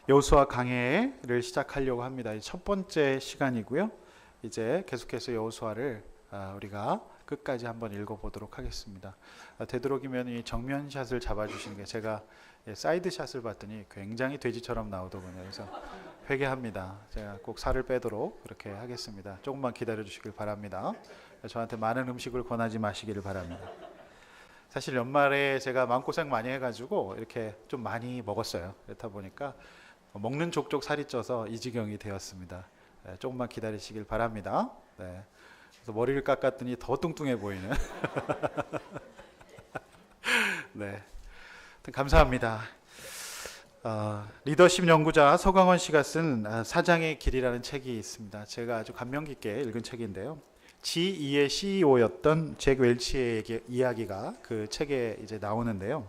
여호수아 강해를 시작하려고 합니다. 첫 번째 시간이고요. 이제 계속해서 여호수아를 우리가 끝까지 한번 읽어보도록 하겠습니다. 되도록이면 이 정면샷을 잡아주시는 게, 제가 사이드샷을 봤더니 굉장히 돼지처럼 나오더군요. 그래서 회개합니다. 제가 꼭 살을 빼도록 그렇게 하겠습니다. 조금만 기다려 주시길 바랍니다. 저한테 많은 음식을 권하지 마시기를 바랍니다. 사실 연말에 제가 마음고생 많이 해가지고 이렇게 좀 많이 먹었어요. 그렇다 보니까 먹는 족족 살이 쪄서 이 지경이 되었습니다. 조금만 기다리시길 바랍니다. 네. 그래서 머리를 깎았더니 더 뚱뚱해 보이는. 네. 감사합니다. 리더십 연구자 서광원 씨가 쓴 사장의 길이라는 책이 있습니다. 제가 아주 감명 깊게 읽은 책인데요. G2의 CEO였던 잭 웰치의 이야기가 그 책에 이제 나오는데요.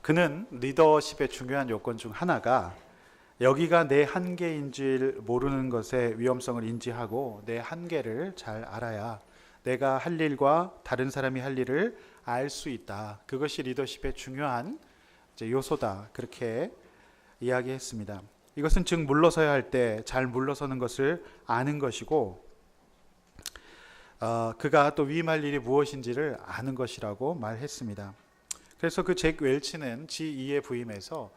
그는 리더십의 중요한 요건 중 하나가 여기가 내 한계인 줄 모르는 것의 위험성을 인지하고 내 한계를 잘 알아야 내가 할 일과 다른 사람이 할 일을 알 수 있다. 그것이 리더십의 중요한 이제 요소다. 그렇게 이야기했습니다. 이것은 즉 물러서야 할 때 잘 물러서는 것을 아는 것이고 그가 또 위임할 일이 무엇인지를 아는 것이라고 말했습니다. 그래서 그 잭 웰치는 G2에 부임해서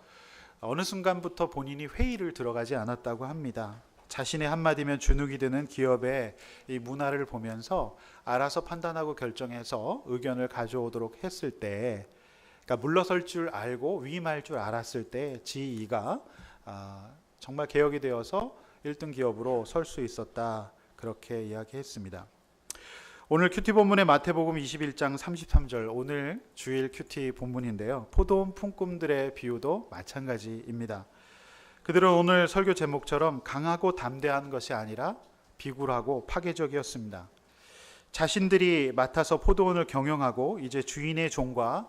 어느 순간부터 본인이 회의를 들어가지 않았다고 합니다. 자신의 한마디면 주눅이 드는 기업의 이 문화를 보면서 알아서 판단하고 결정해서 의견을 가져오도록 했을 때, 그러니까 물러설 줄 알고 위임할 줄 알았을 때 G2가 정말 개혁이 되어서 1등 기업으로 설 수 있었다. 그렇게 이야기했습니다. 오늘 큐티 본문의 마태복음 21장 33절, 오늘 주일 큐티 본문인데요. 포도원 품꾼들의 비유도 마찬가지입니다. 그들은 오늘 설교 제목처럼 강하고 담대한 것이 아니라 비굴하고 파괴적이었습니다. 자신들이 맡아서 포도원을 경영하고 이제 주인의 종과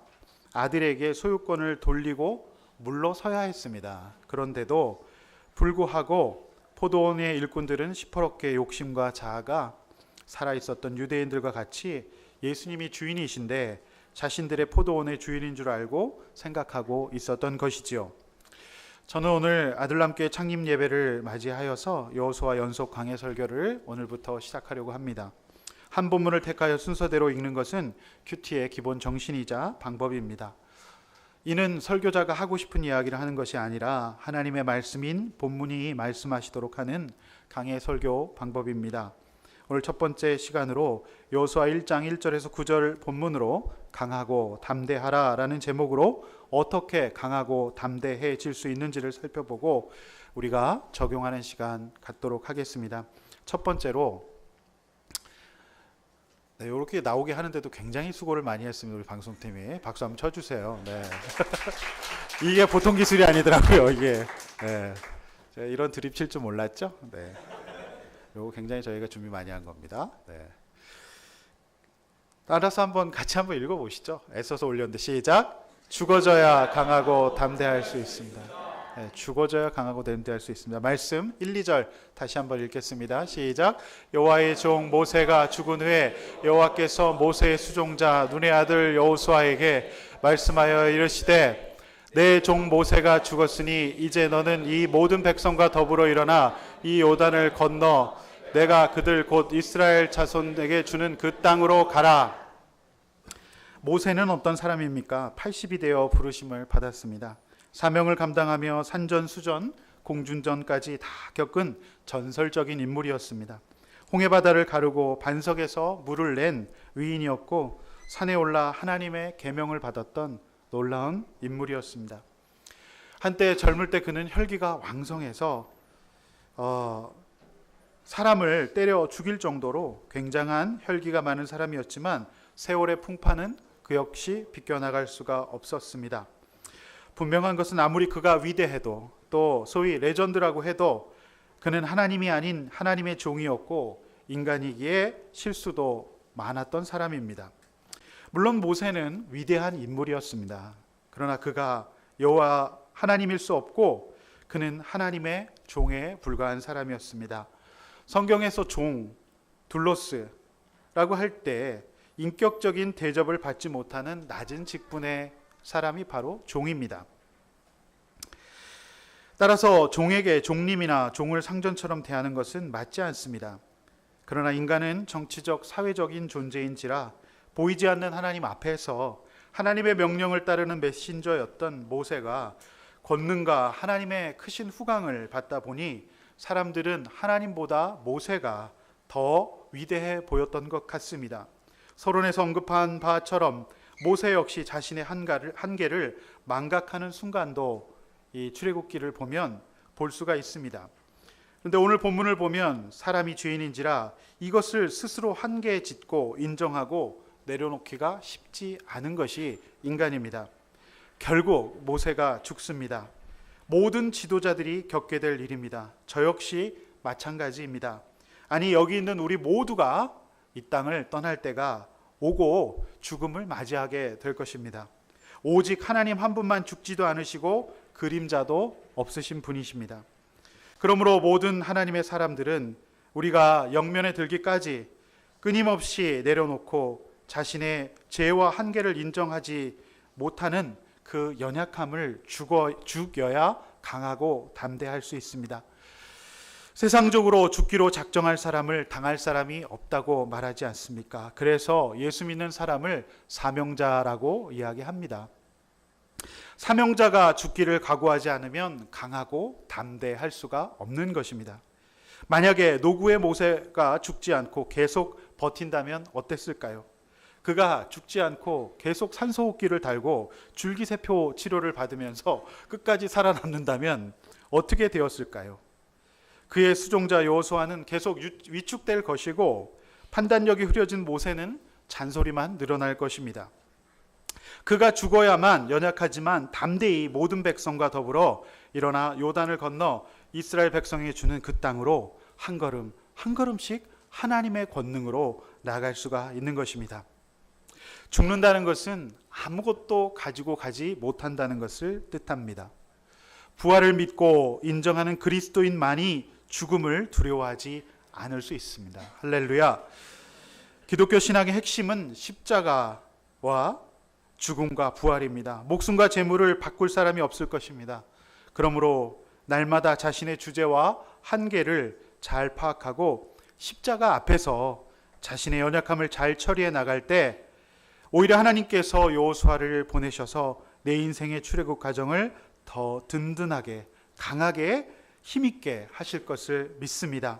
아들에게 소유권을 돌리고 물러서야 했습니다. 그런데도 불구하고 포도원의 일꾼들은 시퍼렇게 욕심과 자아가 살아있었던 유대인들과 같이 예수님이 주인이신데 자신들의 포도원의 주인인 줄 알고 생각하고 있었던 것이지요. 저는 오늘 아들람교회 창립 예배를 맞이하여서 여호수아 연속 강해 설교를 오늘부터 시작하려고 합니다. 한 본문을 택하여 순서대로 읽는 것은 큐티의 기본 정신이자 방법입니다. 이는 설교자가 하고 싶은 이야기를 하는 것이 아니라 하나님의 말씀인 본문이 말씀하시도록 하는 강해 설교 방법입니다. 오늘 첫 번째 시간으로 여호수아 1장 1절에서 9절 본문으로 강하고 담대하라 라는 제목으로 어떻게 강하고 담대해질 수 있는지를 살펴보고 우리가 적용하는 시간 갖도록 하겠습니다. 첫 번째로, 네, 이렇게 나오게 하는데도 굉장히 수고를 많이 했습니다. 우리 방송팀이 박수 한번 쳐주세요. 네. 이게 보통 기술이 아니더라고요. 이게 제가 이런 드립 칠 줄 몰랐죠. 네. 요거 굉장히 저희가 준비 많이 한 겁니다. 네. 따라서 같이 한번 읽어보시죠. 애써서 올렸는데 시작. 죽어져야 강하고 담대할 수 있습니다. 네, 죽어져야 강하고 담대할 수 있습니다. 말씀 1, 2절 다시 한번 읽겠습니다. 시작. 여호와의 종 모세가 죽은 후에 여호와께서 모세의 수종자 눈의 아들 여호수아에게 말씀하여 이르시되 내 종 모세가 죽었으니 이제 너는 이 모든 백성과 더불어 일어나 이 요단을 건너 내가 그들 곧 이스라엘 자손에게 주는 그 땅으로 가라. 모세는 어떤 사람입니까? 80이 되어 부르심을 받았습니다. 사명을 감당하며 산전수전, 공중전까지 다 겪은 전설적인 인물이었습니다. 홍해바다를 가르고 반석에서 물을 낸 위인이었고 산에 올라 하나님의 계명을 받았던 놀라운 인물이었습니다. 한때 젊을 때 그는 혈기가 왕성해서 사람을 때려 죽일 정도로 굉장한 혈기가 많은 사람이었지만 세월의 풍파는 그 역시 비껴나갈 수가 없었습니다. 분명한 것은 아무리 그가 위대해도 또 소위 레전드라고 해도 그는 하나님이 아닌 하나님의 종이었고 인간이기에 실수도 많았던 사람입니다. 물론 모세는 위대한 인물이었습니다. 그러나 그가 여호와 하나님일 수 없고 그는 하나님의 종에 불과한 사람이었습니다. 성경에서 종, 둘로스라고 할 때 인격적인 대접을 받지 못하는 낮은 직분의 사람이 바로 종입니다. 따라서 종에게 종님이나 종을 상전처럼 대하는 것은 맞지 않습니다. 그러나 인간은 정치적, 사회적인 존재인지라 보이지 않는 하나님 앞에서 하나님의 명령을 따르는 메신저였던 모세가 권능과 하나님의 크신 후광을 받다 보니 사람들은 하나님보다 모세가 더 위대해 보였던 것 같습니다. 서론에서 언급한 바처럼 모세 역시 자신의 한계를 망각하는 순간도 이 출애굽기를 보면 볼 수가 있습니다. 그런데 오늘 본문을 보면 사람이 죄인인지라 이것을 스스로 한계에 짓고 인정하고 내려놓기가 쉽지 않은 것이 인간입니다. 결국 모세가 죽습니다. 모든 지도자들이 겪게 될 일입니다. 저 역시 마찬가지입니다. 아니, 여기 있는 우리 모두가 이 땅을 떠날 때가 오고 죽음을 맞이하게 될 것입니다. 오직 하나님 한 분만 죽지도 않으시고 그림자도 없으신 분이십니다. 그러므로 모든 하나님의 사람들은 우리가 영면에 들기까지 끊임없이 내려놓고 자신의 죄와 한계를 인정하지 못하는 그 연약함을 죽여야 강하고 담대할 수 있습니다. 세상적으로 죽기로 작정할 사람을 당할 사람이 없다고 말하지 않습니까? 그래서 예수 믿는 사람을 사명자라고 이야기합니다. 사명자가 죽기를 각오하지 않으면 강하고 담대할 수가 없는 것입니다. 만약에 노구의 모세가 죽지 않고 계속 버틴다면 어땠을까요? 그가 죽지 않고 계속 산소호흡기를 달고 줄기세포 치료를 받으면서 끝까지 살아남는다면 어떻게 되었을까요? 그의 수종자 여호수아는 계속 위축될 것이고 판단력이 흐려진 모세는 잔소리만 늘어날 것입니다. 그가 죽어야만 연약하지만 담대히 모든 백성과 더불어 일어나 요단을 건너 이스라엘 백성에게 주는 그 땅으로 한 걸음 한 걸음씩 하나님의 권능으로 나아갈 수가 있는 것입니다. 죽는다는 것은 아무것도 가지고 가지 못한다는 것을 뜻합니다. 부활을 믿고 인정하는 그리스도인만이 죽음을 두려워하지 않을 수 있습니다. 할렐루야. 기독교 신앙의 핵심은 십자가와 죽음과 부활입니다. 목숨과 재물을 바꿀 사람이 없을 것입니다. 그러므로 날마다 자신의 주제와 한계를 잘 파악하고 십자가 앞에서 자신의 연약함을 잘 처리해 나갈 때 오히려 하나님께서 여호수아를 보내셔서 내 인생의 출애굽 과정을 더 든든하게, 강하게, 힘있게 하실 것을 믿습니다.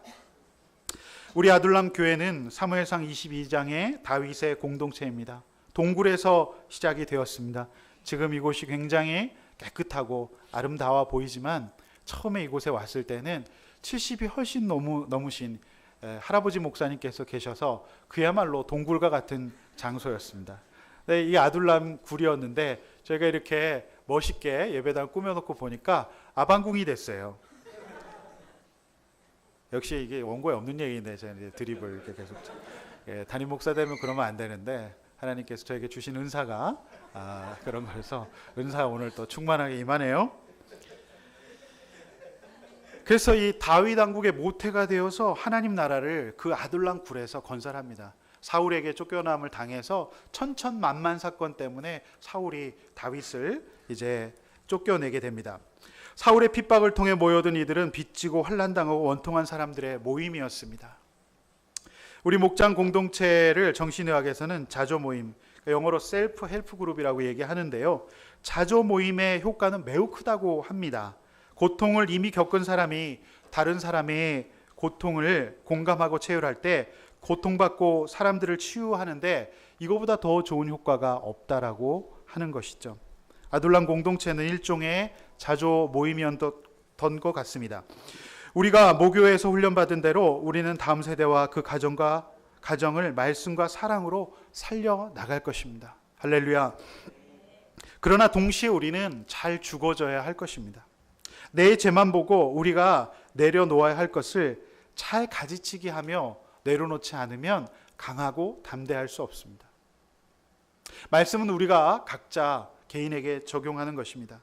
우리 아둘람 교회는 사무엘상 22장의 다윗의 공동체입니다. 동굴에서 시작이 되었습니다. 지금 이곳이 굉장히 깨끗하고 아름다워 보이지만 처음에 이곳에 왔을 때는 70이 훨씬 넘으신 할아버지 목사님께서 계셔서 그야말로 동굴과 같은 장소였습니다. 이 아둘람 굴이었는데 저희가 이렇게 멋있게 예배당 꾸며놓고 보니까 아방궁이 됐어요. 역시 이게 원고에 없는 얘기인데 제가 이제 드립을 이렇게 계속 담임 목사 되면 그러면 안 되는데 하나님께서 저에게 주신 은사가 그런 거라서 은사 오늘 또 충만하게 임하네요. 그래서 이 다윗 왕국의 모태가 되어서 하나님 나라를 그 아둘람 굴에서 건설합니다. 사울에게 쫓겨남을 당해서 천천만만 사건 때문에 사울이 다윗을 이제 쫓겨내게 됩니다. 사울의 핍박을 통해 모여든 이들은 빚지고 환난당하고 원통한 사람들의 모임이었습니다. 우리 목장 공동체를 정신의학에서는 자조 모임, 영어로 셀프 헬프 그룹이라고 얘기하는데요. 자조 모임의 효과는 매우 크다고 합니다. 고통을 이미 겪은 사람이 다른 사람의 고통을 공감하고 체휼할 때 고통받고 사람들을 치유하는데 이거보다 더 좋은 효과가 없다라고 하는 것이죠. 아둘람 공동체는 일종의 자조 모임이었던 것 같습니다. 우리가 모교에서 훈련받은 대로 우리는 다음 세대와 그 가정을 말씀과 사랑으로 살려나갈 것입니다. 할렐루야. 그러나 동시에 우리는 잘 죽어져야 할 것입니다. 내 죄만 보고 우리가 내려놓아야 할 것을 잘 가지치기 하며 내려놓지 않으면 강하고 담대할 수 없습니다. 말씀은 우리가 각자 개인에게 적용하는 것입니다.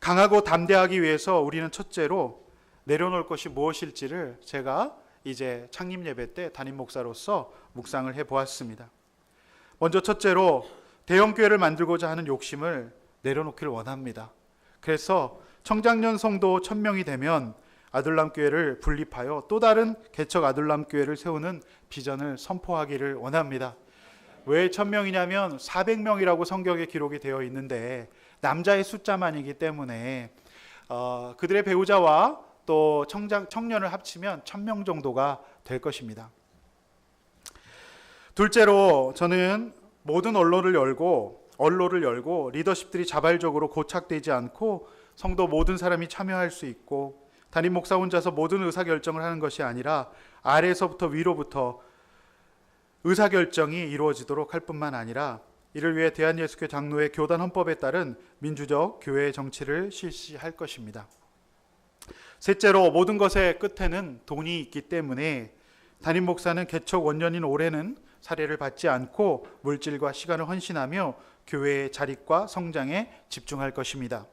강하고 담대하기 위해서 우리는 첫째로 내려놓을 것이 무엇일지를 제가 이제 창립 예배 때 담임 목사로서 묵상을 해보았습니다. 먼저 첫째로 대형교회를 만들고자 하는 욕심을 내려놓기를 원합니다. 그래서 청장년 성도 1000명이 되면 아둘람교회를 분립하여 또 다른 개척 아둘람교회를 세우는 비전을 선포하기를 원합니다. 왜 1000명이냐면 400명이라고 성경에 기록이 되어 있는데 남자의 숫자만이기 때문에 그들의 배우자와 또 청년을 합치면 1000명 정도가 될 것입니다. 둘째로 저는 모든 언로를 열고 리더십들이 자발적으로 고착되지 않고 성도 모든 사람이 참여할 수 있고 담임 목사 혼자서 모든 의사결정을 하는 것이 아니라 아래에서부터 위로부터 의사결정이 이루어지도록 할 뿐만 아니라 이를 위해 대한예수교 장로회 교단 헌법에 따른 민주적 교회 정치를 실시할 것입니다. 셋째로 모든 것의 끝에는 돈이 있기 때문에 담임 목사는 개척 원년인 올해는 사례를 받지 않고 물질과 시간을 헌신하며 교회의 자립과 성장에 집중할 것입니다.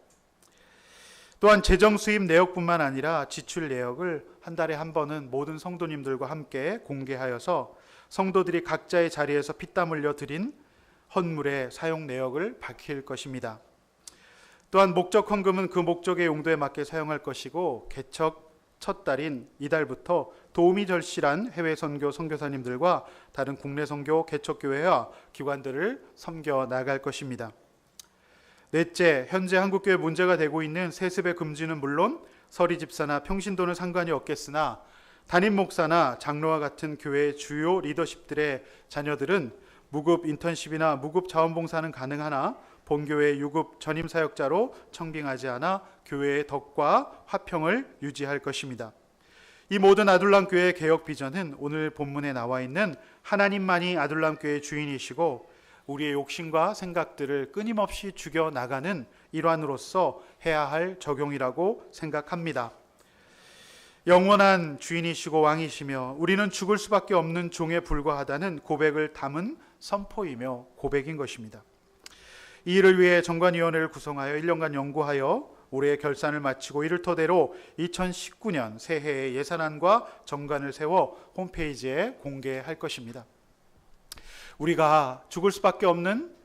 또한 재정 수입 내역뿐만 아니라 지출 내역을 한 달에 한 번은 모든 성도님들과 함께 공개하여서 성도들이 각자의 자리에서 피땀 흘려 드린 헌물의 사용 내역을 밝힐 것입니다. 또한 목적 헌금은 그 목적의 용도에 맞게 사용할 것이고 개척 첫 달인 이달부터 도움이 절실한 해외 선교 선교사님들과 다른 국내 선교 개척교회와 기관들을 섬겨 나갈 것입니다. 넷째, 현재 한국교회 문제가 되고 있는 세습의 금지는 물론 서리 집사나 평신도는 상관이 없겠으나 담임 목사나 장로와 같은 교회의 주요 리더십들의 자녀들은 무급 인턴십이나 무급 자원봉사는 가능하나 본교회 유급 전임 사역자로 청빙하지 않아 교회의 덕과 화평을 유지할 것입니다. 이 모든 아둘람교회의 개혁 비전은 오늘 본문에 나와 있는 하나님만이 아둘람교회의 주인이시고 우리의 욕심과 생각들을 끊임없이 죽여나가는 일환으로서 해야 할 적용이라고 생각합니다. 영원한 주인이시고 왕이시며 우리는 죽을 수밖에 없는 종에 불과하다는 고백을 담은 선포이며 고백인 것입니다. 이 일을 위해 정관위원회를 구성하여 1년간 연구하여 올해의 결산을 마치고 이를 토대로 2019년 새해의 예산안과 정관을 세워 홈페이지에 공개할 것입니다. 우리가 죽을 수밖에 없는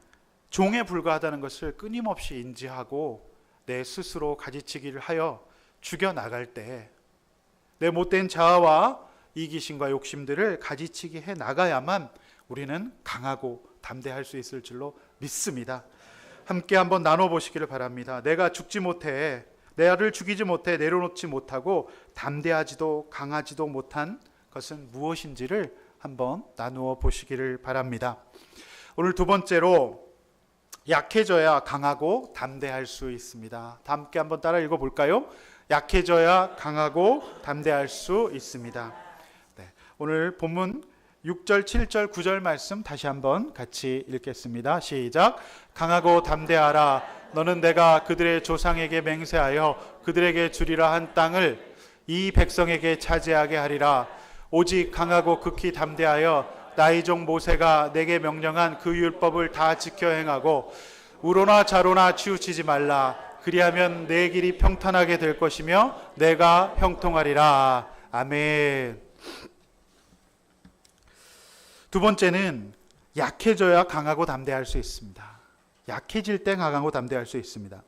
종에 불과하다는 것을 끊임없이 인지하고 내 스스로 가지치기를 하여 죽여나갈 때 내 못된 자아와 이기심과 욕심들을 가지치기 해 나가야만 우리는 강하고 담대할 수 있을 줄로 믿습니다. 함께 한번 나눠보시기를 바랍니다. 내가 죽지 못해, 나를 죽이지 못해 내려놓지 못하고 담대하지도 강하지도 못한 것은 무엇인지를 한번 나누어 보시기를 바랍니다. 오늘 두 번째로 약해져야 강하고 담대할 수 있습니다. 다 함께 한번 따라 읽어볼까요? 약해져야 강하고 담대할 수 있습니다. 네, 오늘 본문 6절, 7절, 9절 말씀 다시 한번 같이 읽겠습니다. 시작. 강하고 담대하라. 너는 내가 그들의 조상에게 맹세하여 그들에게 주리라 한 땅을 이 백성에게 차지하게 하리라. 오직 강하고 극히 담대하여 나의 종 모세가 내게 명령한 그 율법을 다 지켜 행하고 우로나 좌로나 치우치지 말라. 그리하면 내 길이 평탄하게 될 것이며 내가 형통하리라. 아멘. 두 번째는 약해져야 강하고 담대할 수 있습니다. 약해질 때 강하고 담대할 수 있습니다.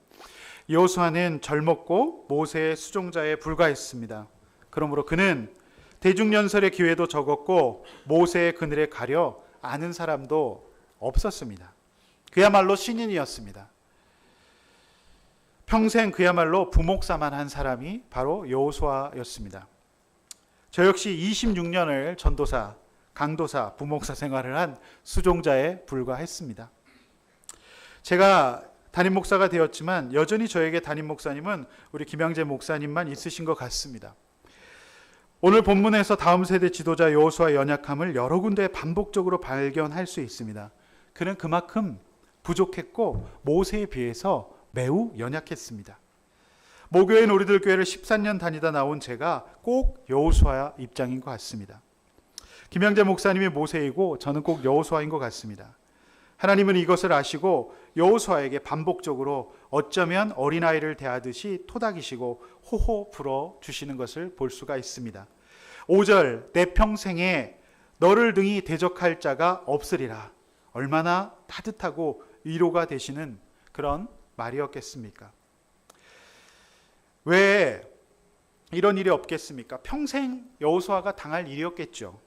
여호수아는 젊었고 모세의 수종자에 불과했습니다. 그러므로 그는 대중연설의 기회도 적었고 모세의 그늘에 가려 아는 사람도 없었습니다. 그야말로 신인이었습니다. 평생 그야말로 부목사만 한 사람이 바로 여호수아였습니다. 저 역시 26년을 전도사, 강도사, 부목사 생활을 한 수종자에 불과했습니다. 제가 담임 목사가 되었지만 여전히 저에게 담임 목사님은 우리 김양재 목사님만 있으신 것 같습니다. 오늘 본문에서 다음 세대 지도자 여호수아의 연약함을 여러 군데 반복적으로 발견할 수 있습니다. 그는 그만큼 부족했고 모세에 비해서 매우 연약했습니다. 모교인 우리들 교회를 13년 다니다 나온 제가 꼭 여호수아 입장인 것 같습니다. 김양재 목사님이 모세이고 저는 꼭 여호수아인 것 같습니다. 하나님은 이것을 아시고 여호수아에게 반복적으로 어쩌면 어린아이를 대하듯이 토닥이시고 호호 불어주시는 것을 볼 수가 있습니다. 5절 내 평생에 너를 등이 대적할 자가 없으리라. 얼마나 따뜻하고 위로가 되시는 그런 말이었겠습니까? 왜 이런 일이 없겠습니까? 평생 여호수아가 당할 일이었겠죠.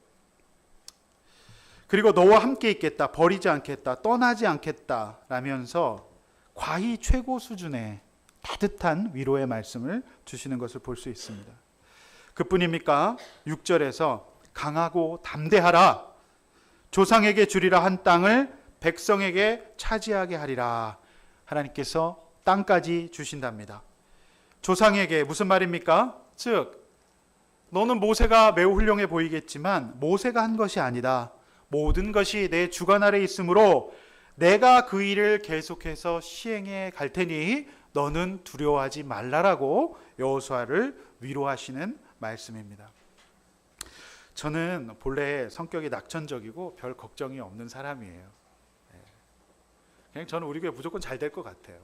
그리고 너와 함께 있겠다, 버리지 않겠다, 떠나지 않겠다 라면서 과히 최고 수준의 따뜻한 위로의 말씀을 주시는 것을 볼 수 있습니다. 그뿐입니까? 6절에서 강하고 담대하라, 조상에게 주리라 한 땅을 백성에게 차지하게 하리라. 하나님께서 땅까지 주신답니다. 조상에게 무슨 말입니까? 즉 너는 모세가 매우 훌륭해 보이겠지만 모세가 한 것이 아니다. 모든 것이 내 주관 아래 있으므로 내가 그 일을 계속해서 시행해 갈 테니 너는 두려워하지 말라라고 여호수아를 위로하시는 말씀입니다. 저는 본래 성격이 낙천적이고 별 걱정이 없는 사람이에요. 그냥 저는 우리 교회 무조건 잘 될 것 같아요.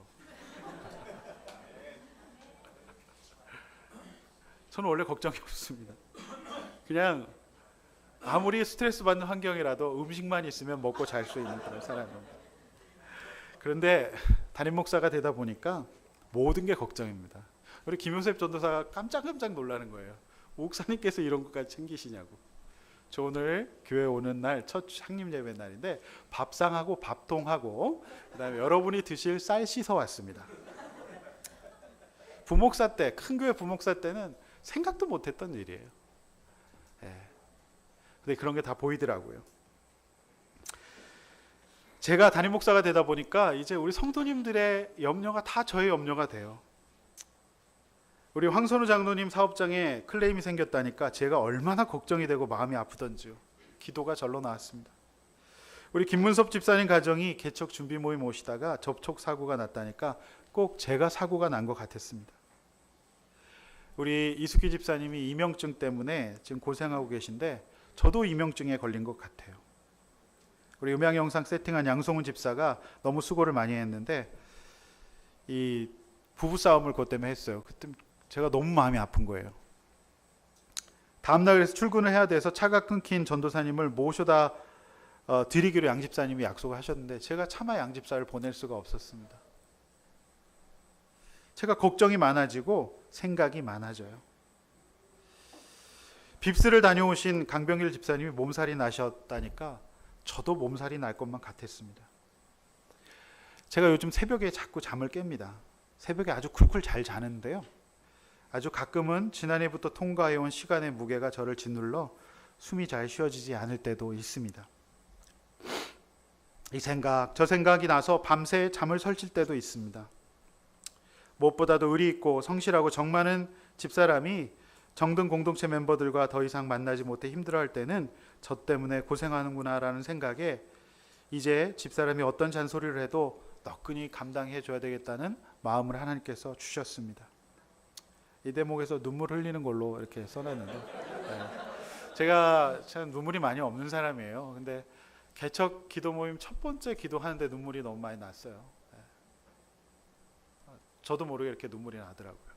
저는 원래 걱정이 없습니다. 그냥 아무리 스트레스 받는 환경이라도 음식만 있으면 먹고 잘 수 있는 그런 사람입니다. 그런데 담임 목사가 되다 보니까 모든 게 걱정입니다. 우리 김용셉 전도사가 깜짝깜짝 놀라는 거예요. 목사님께서 이런 것까지 챙기시냐고. 저 오늘 교회 오는 날 첫 창립 예배 날인데 밥상하고 밥통하고 그다음에 여러분이 드실 쌀 씻어 왔습니다. 부목사 때, 큰 교회 부목사 때는 생각도 못했던 일이에요. 근데 그런 게 다 보이더라고요. 제가 담임 목사가 되다 보니까 이제 우리 성도님들의 염려가 다 저의 염려가 돼요. 우리 황선우 장로님 사업장에 클레임이 생겼다니까 제가 얼마나 걱정이 되고 마음이 아프던지요. 기도가 절로 나왔습니다. 우리 김문섭 집사님 가정이 개척 준비 모임 오시다가 접촉 사고가 났다니까 꼭 제가 사고가 난 것 같았습니다. 우리 이숙희 집사님이 이명증 때문에 지금 고생하고 계신데 저도 이명증에 걸린 것 같아요. 우리 음향 영상 세팅한 양송훈 집사가 너무 수고를 많이 했는데 이 부부 싸움을 그것 때문에 했어요. 그때 제가 너무 마음이 아픈 거예요. 다음날 그래서 출근을 해야 돼서 차가 끊긴 전도사님을 모셔다 드리기로 양 집사님이 약속을 하셨는데 제가 차마 양 집사를 보낼 수가 없었습니다. 제가 걱정이 많아지고 생각이 많아져요. 빕스를 다녀오신 강병일 집사님이 몸살이 나셨다니까 저도 몸살이 날 것만 같았습니다. 제가 요즘 새벽에 자꾸 잠을 깹니다. 새벽에 아주 쿨쿨 잘 자는데요. 아주 가끔은 지난해부터 통과해온 시간의 무게가 저를 짓눌러 숨이 잘 쉬어지지 않을 때도 있습니다. 이 생각, 저 생각이 나서 밤새 잠을 설칠 때도 있습니다. 무엇보다도 의리 있고 성실하고 정 많은 집사람이 정든 공동체 멤버들과 더 이상 만나지 못해 힘들어할 때는 저 때문에 고생하는구나라는 생각에 이제 집사람이 어떤 잔소리를 해도 너끈히 감당해 줘야 되겠다는 마음을 하나님께서 주셨습니다. 이 대목에서 눈물 흘리는 걸로 이렇게 써놨는데 제가 참 눈물이 많이 없는 사람이에요. 근데 개척 기도 모임 첫 번째 기도하는데 눈물이 너무 많이 났어요. 저도 모르게 이렇게 눈물이 나더라고요.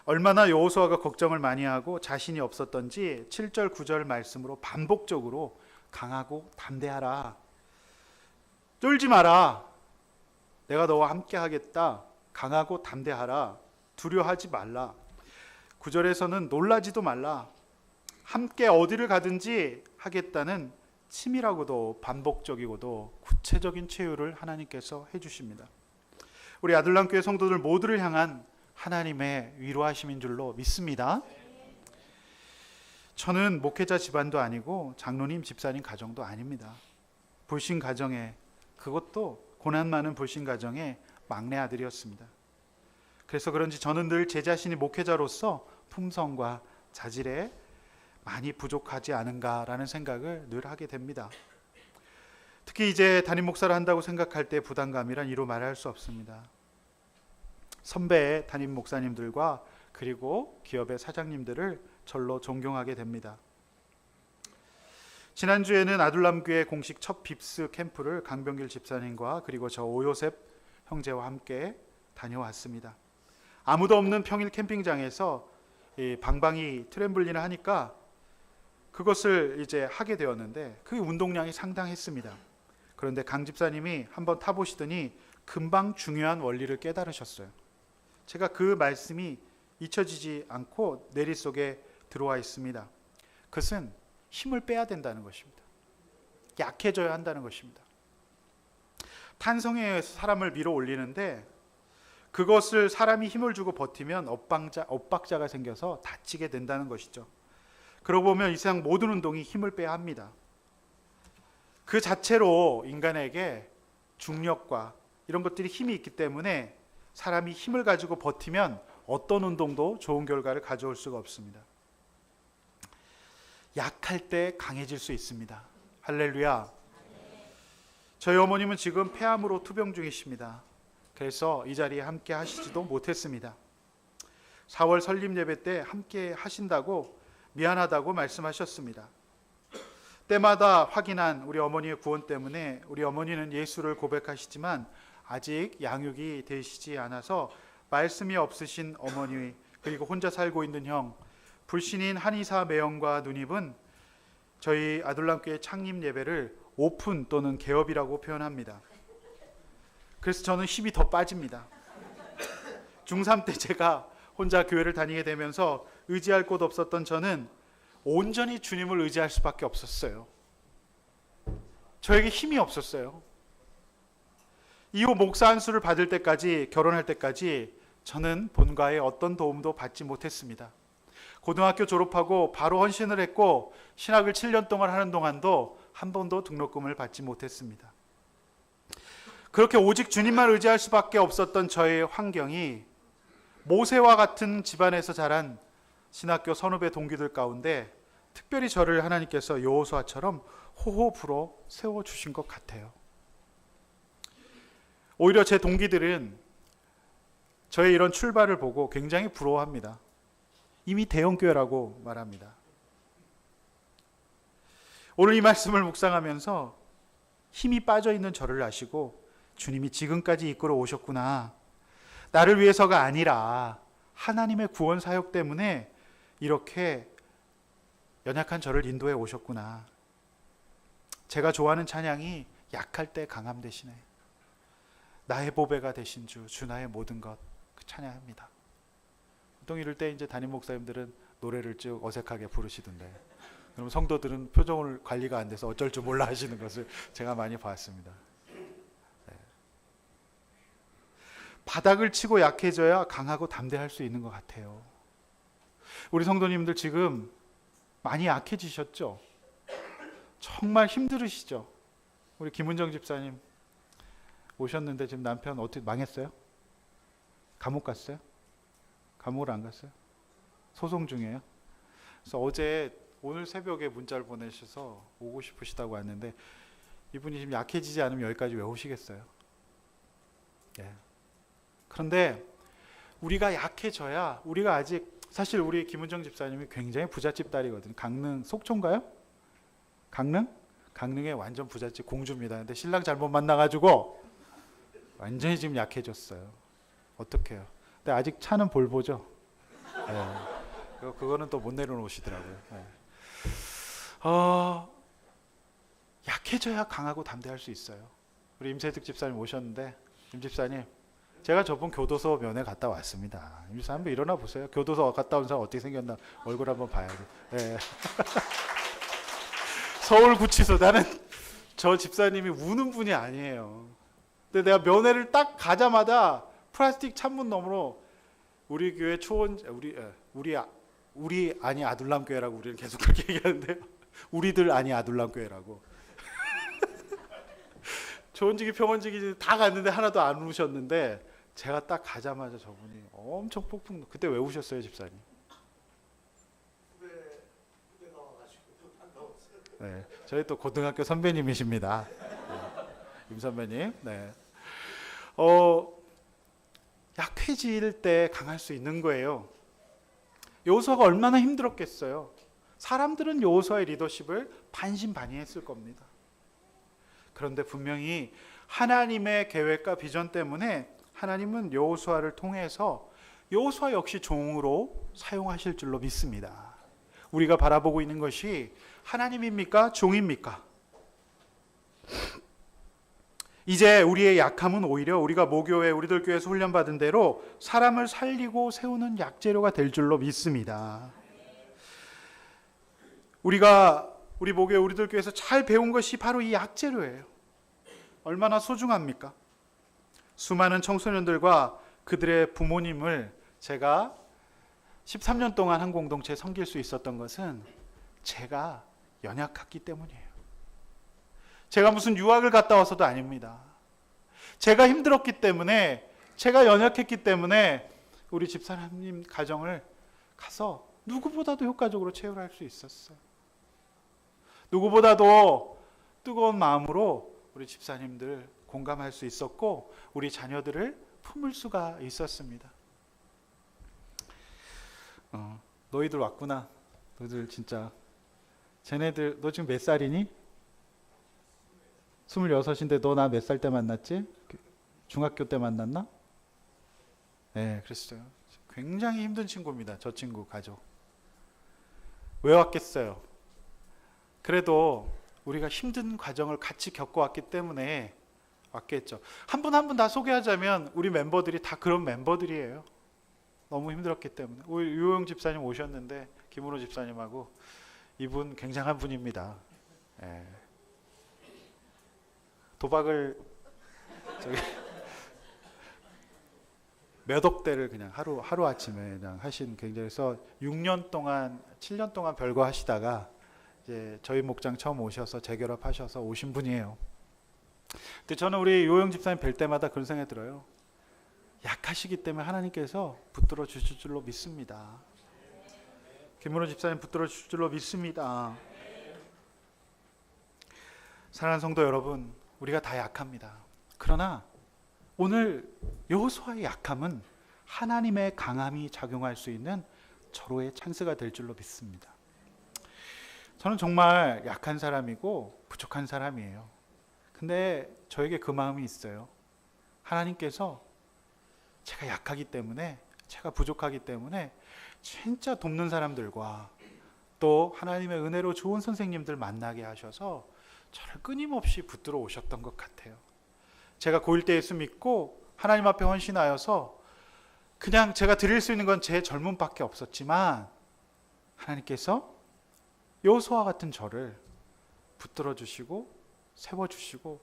얼마나 여호수아가 걱정을 많이 하고 자신이 없었던지 7절 9절 말씀으로 반복적으로 강하고 담대하라, 쫄지 마라, 내가 너와 함께 하겠다, 강하고 담대하라, 두려워하지 말라. 9절에서는 놀라지도 말라, 함께 어디를 가든지 하겠다는 치밀하고도 반복적이고도 구체적인 체유를 하나님께서 해주십니다. 우리 아들람교회 성도들 모두를 향한 하나님의 위로하심인 줄로 믿습니다. 저는 목회자 집안도 아니고 장로님 집사님 가정도 아닙니다. 불신 가정에, 그것도 고난 많은 불신 가정의 막내 아들이었습니다. 그래서 그런지 저는 늘 제 자신이 목회자로서 품성과 자질에 많이 부족하지 않은가라는 생각을 늘 하게 됩니다. 특히 이제 담임 목사를 한다고 생각할 때 부담감이란 이루 말할 수 없습니다. 선배의 담임 목사님들과 그리고 기업의 사장님들을 절로 존경하게 됩니다. 지난주에는 아둘람교회 공식 첫 빕스 캠프를 강병길 집사님과 그리고 저 오요셉 형제와 함께 다녀왔습니다. 아무도 없는 평일 캠핑장에서 이 방방이 트램블린을 하니까 그것을 이제 하게 되었는데 그 운동량이 상당했습니다. 그런데 강 집사님이 한번 타보시더니 금방 중요한 원리를 깨달으셨어요. 제가 그 말씀이 잊혀지지 않고 내리 속에 들어와 있습니다. 그것은 힘을 빼야 된다는 것입니다. 약해져야 한다는 것입니다. 탄성에 의해서 사람을 밀어 올리는데 그것을 사람이 힘을 주고 버티면 엇박자가 생겨서 다치게 된다는 것이죠. 그러고 보면 이 세상 모든 운동이 힘을 빼야 합니다. 그 자체로 인간에게 중력과 이런 것들이 힘이 있기 때문에 사람이 힘을 가지고 버티면 어떤 운동도 좋은 결과를 가져올 수가 없습니다. 약할 때 강해질 수 있습니다. 할렐루야. 저희 어머님은 지금 폐암으로 투병 중이십니다. 그래서 이 자리에 함께 하시지도 못했습니다. 4월 설립 예배 때 함께 하신다고 미안하다고 말씀하셨습니다. 때마다 확인한 우리 어머니의 구원 때문에 우리 어머니는 예수를 고백하시지만 아직 양육이 되시지 않아서 말씀이 없으신 어머니, 그리고 혼자 살고 있는 형, 불신인 한의사 매형과 누님은 저희 아둘람교회 창립 예배를 오픈 또는 개업이라고 표현합니다. 그래서 저는 힘이 더 빠집니다. 중3 때 제가 혼자 교회를 다니게 되면서 의지할 곳 없었던 저는 온전히 주님을 의지할 수밖에 없었어요. 저에게 힘이 없었어요. 이후 목사 안수를 받을 때까지, 결혼할 때까지 저는 본가에 어떤 도움도 받지 못했습니다. 고등학교 졸업하고 바로 헌신을 했고 신학을 7년 동안 하는 동안도 한 번도 등록금을 받지 못했습니다. 그렇게 오직 주님만 의지할 수밖에 없었던 저의 환경이 모세와 같은 집안에서 자란 신학교 선후배 동기들 가운데 특별히 저를 하나님께서 여호수아처럼 호호 불어 세워주신 것 같아요. 오히려 제 동기들은 저의 이런 출발을 보고 굉장히 부러워합니다. 이미 대형교회라고 말합니다. 오늘 이 말씀을 묵상하면서 힘이 빠져있는 저를 아시고 주님이 지금까지 이끌어 오셨구나. 나를 위해서가 아니라 하나님의 구원 사역 때문에 이렇게 연약한 저를 인도해 오셨구나. 제가 좋아하는 찬양이 약할 때 강함 되시네. 나의 보배가 되신 주, 주 나의 모든 것, 그 찬양합니다. 보통 이럴 때 이제 담임 목사님들은 노래를 쭉 어색하게 부르시던데, 그럼 성도들은 표정을 관리가 안 돼서 어쩔 줄 몰라 하시는 것을 제가 많이 봤습니다. 네. 바닥을 치고 약해져야 강하고 담대할 수 있는 것 같아요. 우리 성도님들 지금 많이 약해지셨죠? 정말 힘들으시죠? 우리 김은정 집사님 오셨는데 지금 남편 어떻게 망했어요? 감옥 갔어요? 감옥을 안 갔어요? 소송 중이에요? 그래서 오늘 새벽에 문자를 보내셔서 오고 싶으시다고 왔는데 이분이 지금 약해지지 않으면 여기까지 왜 오시겠어요? 예. 그런데 우리가 약해져야, 우리가 아직, 사실 우리 김은정 집사님이 굉장히 부잣집 딸이거든요. 강릉, 속초인가요? 강릉에 완전 부잣집 공주입니다. 근데 신랑 잘못 만나가지고 완전히 지금 약해졌어요. 어떡해요? 근데 아직 차는 볼보죠? 네. 그거는 또 못 내려놓으시더라고요. 네. 약해져야 강하고 담대할 수 있어요. 우리 임세득 집사님 오셨는데, 임 집사님, 제가 저번 교도소 면회 갔다 왔습니다. 임 집사님 한번 일어나 보세요. 교도소 갔다 온 사람 어떻게 생겼나 얼굴 한번 봐야 돼. 네. 서울구치소, 나는 저 집사님이 우는 분이 아니에요. 근데 내가 면회를 딱 가자마자 플라스틱 창문 너머로 우리 교회 우리 아니 아둘람 교회라고 우리는 계속 그렇게 얘기하는데요. 우리들 아니 아둘람 교회라고. 좋은지기 평원지기 다 갔는데 하나도 안 우셨는데 제가 딱 가자마자 저분이 엄청 폭풍. 그때 왜 우셨어요, 집사님? 후배가 와가지고 반가웠어요. 네, 저희 또 고등학교 선배님이십니다. 네, 임 선배님. 네. 약해질 때 강할 수 있는 거예요. 여호수아가 얼마나 힘들었겠어요. 사람들은 여호수아의 리더십을 반신반의했을 겁니다. 그런데 분명히 하나님의 계획과 비전 때문에 하나님은 여호수아를 통해서 여호수아 역시 종으로 사용하실 줄로 믿습니다. 우리가 바라보고 있는 것이 하나님입니까? 종입니까? 이제 우리의 약함은 오히려 우리가 모교회 우리들 교회에서 훈련받은 대로 사람을 살리고 세우는 약재료가 될 줄로 믿습니다. 우리 모교회 우리들 교회에서 잘 배운 것이 바로 이 약재료예요. 얼마나 소중합니까? 수많은 청소년들과 그들의 부모님을 제가 13년 동안 한 공동체에 섬길 수 있었던 것은 제가 연약했기 때문이에요. 제가 무슨 유학을 갔다 와서도 아닙니다. 제가 힘들었기 때문에, 제가 연약했기 때문에 우리 집사님 가정을 가서 누구보다도 효과적으로 체육할 수 있었어요. 누구보다도 뜨거운 마음으로 우리 집사님들 공감할 수 있었고 우리 자녀들을 품을 수가 있었습니다. 너희들 왔구나. 너희들 진짜 쟤네들 너 지금 몇 살이니? 26인데 너 나 몇 살 때 만났지? 중학교 때 만났나? 네, 그랬어요. 굉장히 힘든 친구입니다. 저 친구 가족. 왜 왔겠어요? 그래도 우리가 힘든 과정을 같이 겪어왔기 때문에 왔겠죠. 한 분 한 분 다 소개하자면 우리 멤버들이 다 그런 멤버들이에요. 너무 힘들었기 때문에. 우리 유호영 집사님 오셨는데 김은호 집사님하고 이분 굉장한 분입니다. 예. 도박을 몇 억대를 그냥 하루 아침에 그냥 하신 굉장히 해서 6년 동안 7년 동안 별거 하시다가 이제 저희 목장 처음 오셔서 재결합하셔서 오신 분이에요. 근데 저는 우리 요영 집사님 뵐 때마다 그런 생각이 들어요. 약하시기 때문에 하나님께서 붙들어 주실 줄로 믿습니다. 김문호 집사님 붙들어 주실 줄로 믿습니다. 사랑하는 성도 여러분, 우리가 다 약합니다. 그러나 오늘 여호수아의 약함은 하나님의 강함이 작용할 수 있는 절호의 찬스가 될 줄로 믿습니다. 저는 정말 약한 사람이고 부족한 사람이에요. 근데 저에게 그 마음이 있어요. 하나님께서 제가 약하기 때문에, 제가 부족하기 때문에 진짜 돕는 사람들과 또 하나님의 은혜로 좋은 선생님들 만나게 하셔서 저를 끊임없이 붙들어 오셨던 것 같아요. 제가 고1 때 예수 믿고 하나님 앞에 헌신하여서 그냥 제가 드릴 수 있는 건 제 젊음밖에 없었지만 하나님께서 여호수아 같은 저를 붙들어 주시고 세워주시고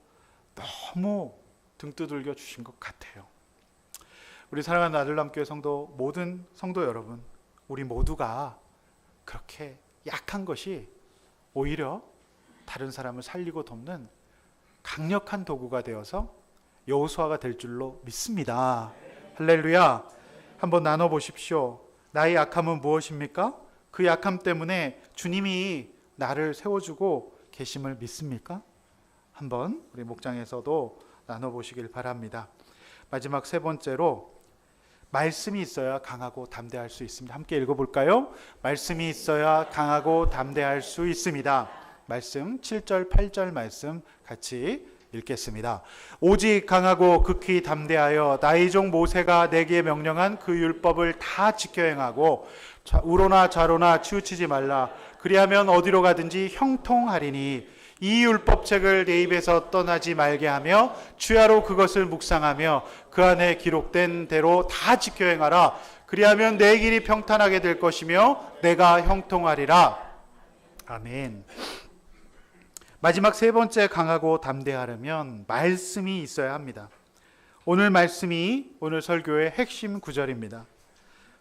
너무 등 두들겨 주신 것 같아요. 우리 사랑하는 아들람교회 성도, 모든 성도 여러분, 우리 모두가 그렇게 약한 것이 오히려 다른 사람을 살리고 돕는 강력한 도구가 되어서 여호수아가 될 줄로 믿습니다. 할렐루야. 한번 나눠보십시오. 나의 약함은 무엇입니까? 그 약함 때문에 주님이 나를 세워주고 계심을 믿습니까? 한번 우리 목장에서도 나눠보시길 바랍니다. 마지막 세 번째로, 말씀이 있어야 강하고 담대할 수 있습니다. 함께 읽어볼까요? 말씀이 있어야 강하고 담대할 수 있습니다. 말씀 7절 8절 말씀 같이 읽겠습니다. 오직 강하고 극히 담대하여 나의 종 모세가 내게 명령한 그 율법을 다 지켜 행하고 우로나 좌로나 치우치지 말라. 그리하면 어디로 가든지 형통하리니 이 율법책을 내 입에서 떠나지 말게 하며 주야로 그것을 묵상하며 그 안에 기록된 대로 다 지켜 행하라. 그리하면 내 길이 평탄하게 될 것이며 내가 형통하리라. 아멘. 마지막 세 번째, 강하고 담대하려면 말씀이 있어야 합니다. 오늘 말씀이 오늘 설교의 핵심 구절입니다.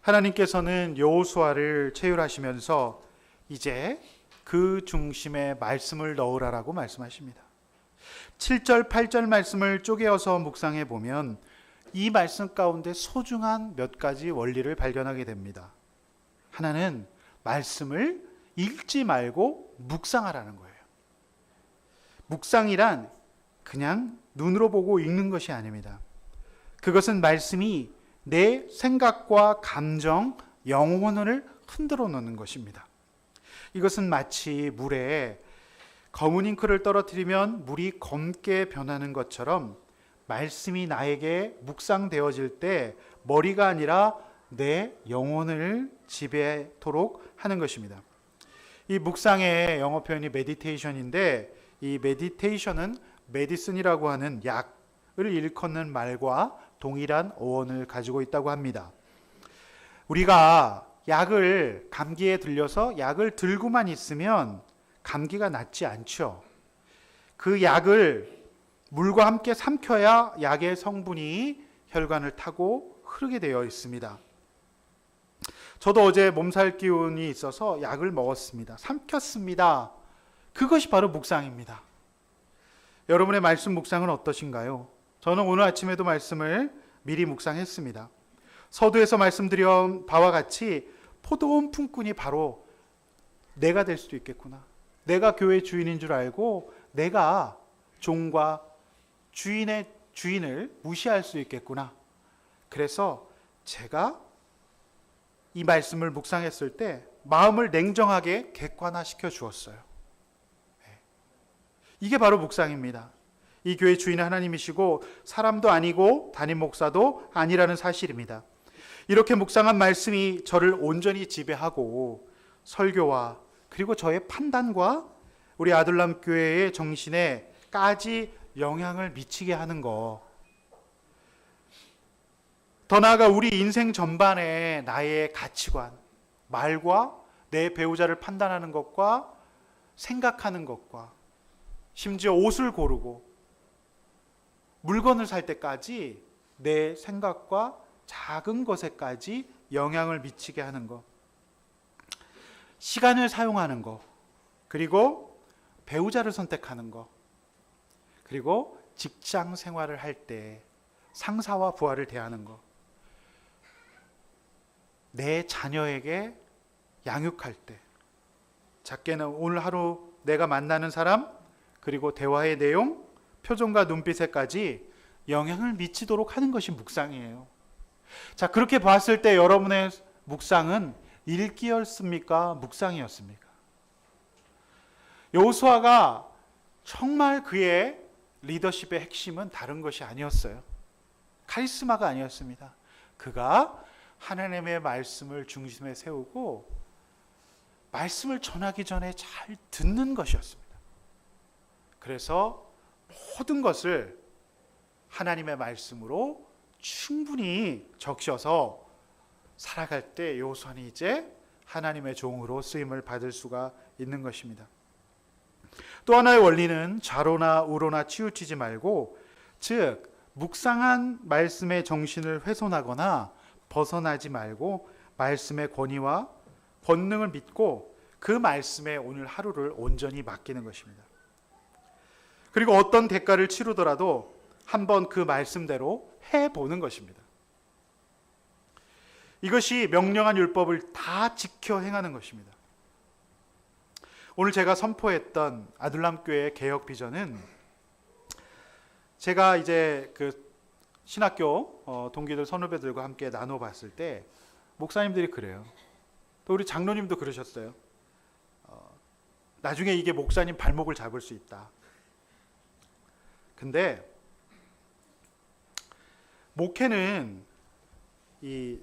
하나님께서는 여호수아를 체휼하시면서 이제 그 중심에 말씀을 넣으라라고 말씀하십니다. 7절 8절 말씀을 쪼개어서 묵상해 보면 이 말씀 가운데 소중한 몇 가지 원리를 발견하게 됩니다. 하나는 말씀을 읽지 말고 묵상하라는 거예요. 묵상이란 그냥 눈으로 보고 읽는 것이 아닙니다. 그것은 말씀이 내 생각과 감정, 영혼을 흔들어 놓는 것입니다. 이것은 마치 물에 검은 잉크를 떨어뜨리면 물이 검게 변하는 것처럼 말씀이 나에게 묵상되어질 때 머리가 아니라 내 영혼을 지배토록 하는 것입니다. 이 묵상의 영어 표현이 메디테이션인데 이 메디테이션은 메디슨이라고 하는 약을 일컫는 말과 동일한 어원을 가지고 있다고 합니다. 우리가 약을 감기에 들려서 약을 들고만 있으면 감기가 낫지 않죠. 그 약을 물과 함께 삼켜야 약의 성분이 혈관을 타고 흐르게 되어 있습니다. 저도 어제 몸살 기운이 있어서 약을 먹었습니다. 삼켰습니다. 그것이 바로 묵상입니다. 여러분의 말씀 묵상은 어떠신가요? 저는 오늘 아침에도 말씀을 미리 묵상했습니다. 서두에서 말씀드린 바와 같이 포도원 품꾼이 바로 내가 될 수도 있겠구나. 내가 교회 주인인 줄 알고 내가 종과 주인을 무시할 수 있겠구나. 그래서 제가 이 말씀을 묵상했을 때 마음을 냉정하게 객관화시켜 주었어요. 이게 바로 묵상입니다. 이 교회 주인은 하나님이시고 사람도 아니고 담임 목사도 아니라는 사실입니다. 이렇게 묵상한 말씀이 저를 온전히 지배하고 설교와 그리고 저의 판단과 우리 아들람 교회의 정신에까지 영향을 미치게 하는 것. 더 나아가 우리 인생 전반에 나의 가치관, 말과 내 배우자를 판단하는 것과 생각하는 것과 심지어 옷을 고르고 물건을 살 때까지 내 생각과 작은 것에까지 영향을 미치게 하는 것. 시간을 사용하는 것. 그리고 배우자를 선택하는 것. 그리고 직장 생활을 할 때 상사와 부하를 대하는 것. 내 자녀에게 양육할 때. 작게는 오늘 하루 내가 만나는 사람, 그리고 대화의 내용, 표정과 눈빛에까지 영향을 미치도록 하는 것이 묵상이에요. 자, 그렇게 봤을 때 여러분의 묵상은 읽기였습니까? 묵상이었습니까? 여호수아가 정말 그의 리더십의 핵심은 다른 것이 아니었어요. 카리스마가 아니었습니다. 그가 하나님의 말씀을 중심에 세우고 말씀을 전하기 전에 잘 듣는 것이었습니다. 그래서 모든 것을 하나님의 말씀으로 충분히 적셔서 살아갈 때 여호수아는 이제 하나님의 종으로 쓰임을 받을 수가 있는 것입니다. 또 하나의 원리는 좌로나 우로나 치우치지 말고, 즉 묵상한 말씀의 정신을 훼손하거나 벗어나지 말고 말씀의 권위와 권능을 믿고 그 말씀에 오늘 하루를 온전히 맡기는 것입니다. 그리고 어떤 대가를 치르더라도 한번 그 말씀대로 해보는 것입니다. 이것이 명령한 율법을 다 지켜 행하는 것입니다. 오늘 제가 선포했던 아들람교회의 개혁 비전은 제가 이제 그 신학교 동기들 선후배들과 함께 나눠봤을 때 목사님들이 그래요. 또 우리 장로님도 그러셨어요. 나중에 이게 목사님 발목을 잡을 수 있다. 근데 목회는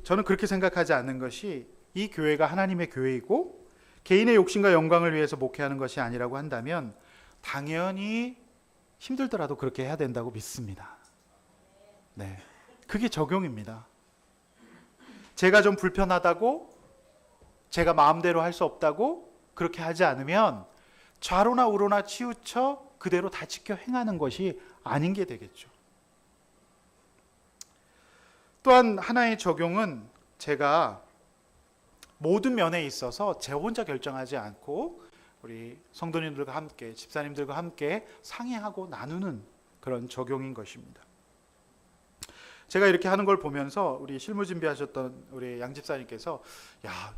저는 그렇게 생각하지 않는 것이 이 교회가 하나님의 교회이고 개인의 욕심과 영광을 위해서 목회하는 것이 아니라고 한다면 당연히 힘들더라도 그렇게 해야 된다고 믿습니다. 네, 그게 적용입니다. 제가 좀 불편하다고, 제가 마음대로 할 수 없다고 그렇게 하지 않으면 좌로나 우로나 치우쳐 그대로 다 지켜 행하는 것이 아닌 게 되겠죠. 또한 하나의 적용은 제가 모든 면에 있어서 제 혼자 결정하지 않고 우리 성도님들과 함께, 집사님들과 함께 상의하고 나누는 그런 적용인 것입니다. 제가 이렇게 하는 걸 보면서 우리 실무 준비하셨던 우리 양 집사님께서 야,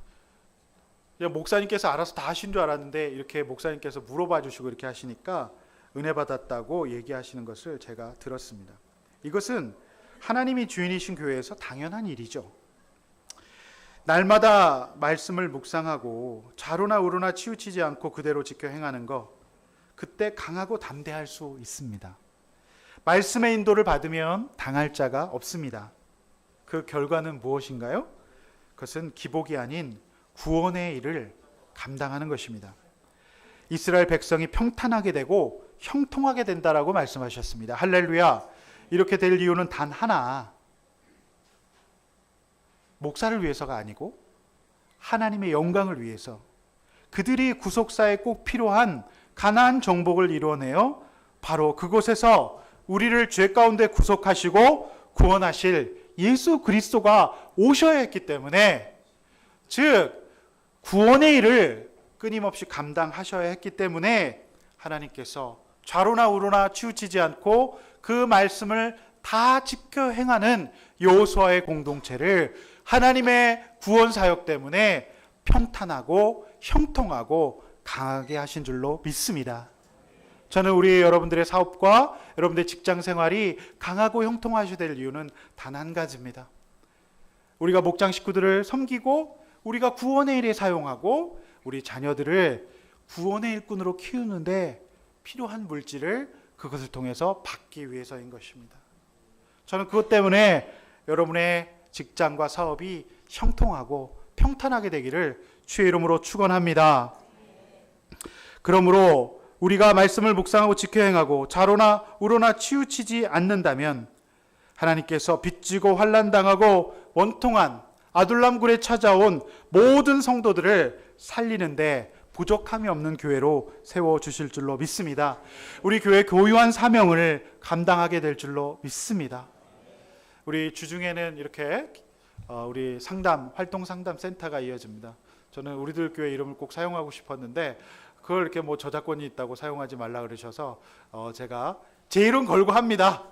목사님께서 알아서 다 하신 줄 알았는데 이렇게 목사님께서 물어봐 주시고 이렇게 하시니까 은혜 받았다고 얘기하시는 것을 제가 들었습니다. 이것은 하나님이 주인이신 교회에서 당연한 일이죠. 날마다 말씀을 묵상하고 좌로나 우로나 치우치지 않고 그대로 지켜 행하는 것, 그때 강하고 담대할 수 있습니다. 말씀의 인도를 받으면 당할 자가 없습니다. 그 결과는 무엇인가요? 그것은 기복이 아닌 구원의 일을 감당하는 것입니다. 이스라엘 백성이 평탄하게 되고 형통하게 된다라고 말씀하셨습니다. 할렐루야. 이렇게 될 이유는 단 하나. 목사를 위해서가 아니고 하나님의 영광을 위해서, 그들이 구속사에 꼭 필요한 가나안 정복을 이루어내어 바로 그곳에서 우리를 죄 가운데 구속하시고 구원하실 예수 그리스도가 오셔야 했기 때문에, 즉 구원의 일을 끊임없이 감당하셔야 했기 때문에 하나님께서 좌로나 우로나 치우치지 않고 그 말씀을 다 지켜 행하는 여호수아의 공동체를 하나님의 구원 사역 때문에 평탄하고 형통하고 강하게 하신 줄로 믿습니다. 저는 우리 여러분들의 사업과 여러분들의 직장 생활이 강하고 형통하셔야 될 이유는 단 한 가지입니다. 우리가 목장 식구들을 섬기고 우리가 구원의 일에 사용하고 우리 자녀들을 구원의 일꾼으로 키우는데 필요한 물질을 그것을 통해서 받기 위해서인 것입니다. 저는 그것 때문에 여러분의 직장과 사업이 형통하고 평탄하게 되기를 주의 이름으로 축원합니다. 그러므로 우리가 말씀을 묵상하고 지켜 행하고 좌로나 우로나 치우치지 않는다면 하나님께서 빚지고 환난당하고 원통한 아둘람굴에 찾아온 모든 성도들을 살리는데 부족함이 없는 교회로 세워주실 줄로 믿습니다. 우리 교회 고유한 사명을 감당하게 될 줄로 믿습니다. 우리 주중에는 이렇게 우리 활동 상담 센터가 이어집니다. 저는 우리들 교회 이름을 꼭 사용하고 싶었는데 그걸 이렇게 뭐 저작권이 있다고 사용하지 말라 그러셔서 제가 제 이름 걸고 합니다.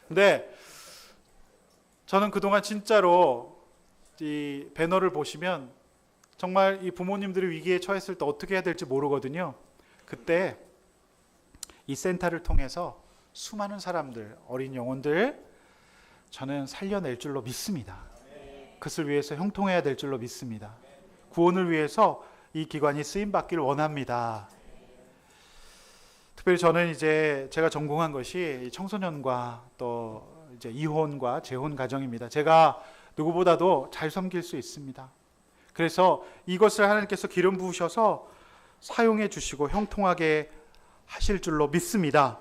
근데 저는 그동안 진짜로 이 배너를 보시면 정말 이 부모님들이 위기에 처했을 때 어떻게 해야 될지 모르거든요. 그때 이 센터를 통해서 수많은 사람들, 어린 영혼들 저는 살려낼 줄로 믿습니다. 그것을 위해서 형통해야 될 줄로 믿습니다. 구원을 위해서 이 기관이 쓰임 받기를 원합니다. 특별히 저는 이제 제가 전공한 것이 청소년과 또 이제 이혼과 재혼 가정입니다. 제가 누구보다도 잘 섬길 수 있습니다. 그래서 이것을 하나님께서 기름 부으셔서 사용해 주시고 형통하게 하실 줄로 믿습니다.